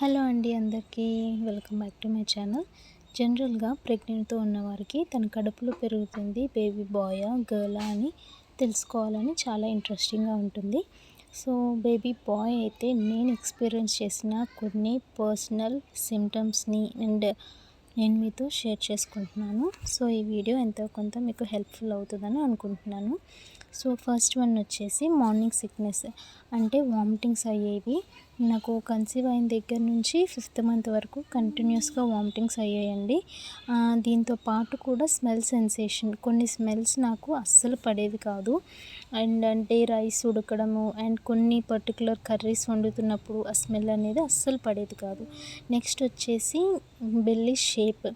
Hello అండి అందరికీ welcome back to my channel. జనరల్గా ప్రెగ్నెంట్తో ఉన్నవారికి తన కడుపులో పెరుగుతుంది బేబీ బాయా గర్లా అని తెలుసుకోవాలని చాలా ఇంట్రెస్టింగ్గా ఉంటుంది. సో బేబీ బాయ్ అయితే నేను ఎక్స్పీరియన్స్ చేసిన కొన్ని పర్సనల్ సిమ్టమ్స్ని అండ్ నేను మీతో షేర్ చేసుకుంటున్నాను. సో ఈ వీడియో ఎంతో కొంత మీకు హెల్ప్ఫుల్ అవుతుందని అనుకుంటున్నాను. సో ఫస్ట్ వన్ వచ్చేసి మార్నింగ్ సిక్నెస్, అంటే వామిటింగ్స్ అయ్యేవి. నాకు కన్సీవ్ అయిన దగ్గర నుంచి 5th మంత్ వరకు కంటిన్యూస్గా వామిటింగ్స్ అయ్యాయండి. దీంతో పాటు కూడా స్మెల్ సెన్సేషన్, కొన్ని స్మెల్స్ నాకు అస్సలు పడేవి కాదు. అండ్ అంటే రైస్ ఉడకడము అండ్ కొన్ని పర్టికులర్ కర్రీస్ వండుతున్నప్పుడు ఆ స్మెల్ అనేది అస్సలు పడేది కాదు. నెక్స్ట్ వచ్చేసి బెల్లీ షేప్,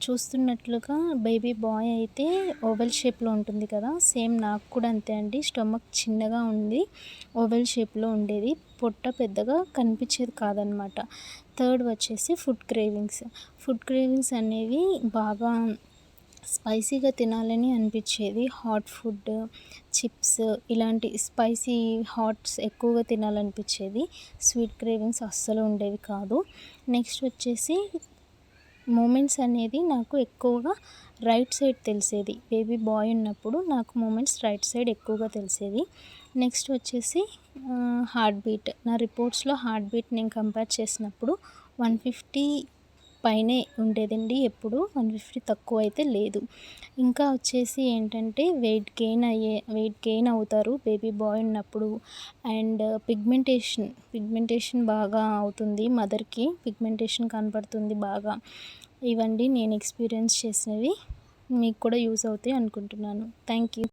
చూస్తున్నట్లుగా బేబీ బాయ్ అయితే ఓవెల్ షేప్లో ఉంటుంది కదా, సేమ్ నాకు కూడా అంతే అండి. స్టమక్ చిన్నగా ఉంది, ఓవెల్ షేప్లో ఉండేది, పొట్ట పెద్దగా కనిపించేది కాదనమాట. థర్డ్ వచ్చేసి ఫుడ్ క్రేవింగ్స్ అనేవి బాగా స్పైసీగా తినాలని అనిపించేది. హాట్ ఫుడ్, చిప్స్ ఇలాంటి స్పైసీ హాట్స్ ఎక్కువగా తినాలనిపించేది. స్వీట్ క్రేవింగ్స్ అస్సలు ఉండేవి కాదు. నెక్స్ట్ వచ్చేసి మూమెంట్స్ అనేది నాకు ఎక్కువగా రైట్ సైడ్ తెలిసేది. బేబీ బాయ్ ఉన్నప్పుడు నాకు మూమెంట్స్ రైట్ సైడ్ ఎక్కువగా తెలిసేది. నెక్స్ట్ వచ్చేసి హార్ట్ బీట్, నా రిపోర్ట్స్లో హార్ట్ బీట్ నేను కంపేర్ చేసినప్పుడు 150 పైనే ఉండేదండి, ఎప్పుడు 150 తక్కువ అయితే లేదు. ఇంకా వచ్చేసి ఏంటంటే వెయిట్ గెయిన్ అవుతారు బేబీ బాయ్ ఉన్నప్పుడు. అండ్ పిగ్మెంటేషన్ బాగా అవుతుంది, మదర్కి పిగ్మెంటేషన్ కనపడుతుంది బాగా. ఇవండి నేను ఎక్స్పీరియన్స్ చేసినవి, మీకు కూడా యూస్ అవుతాయి అనుకుంటున్నాను. Thank you.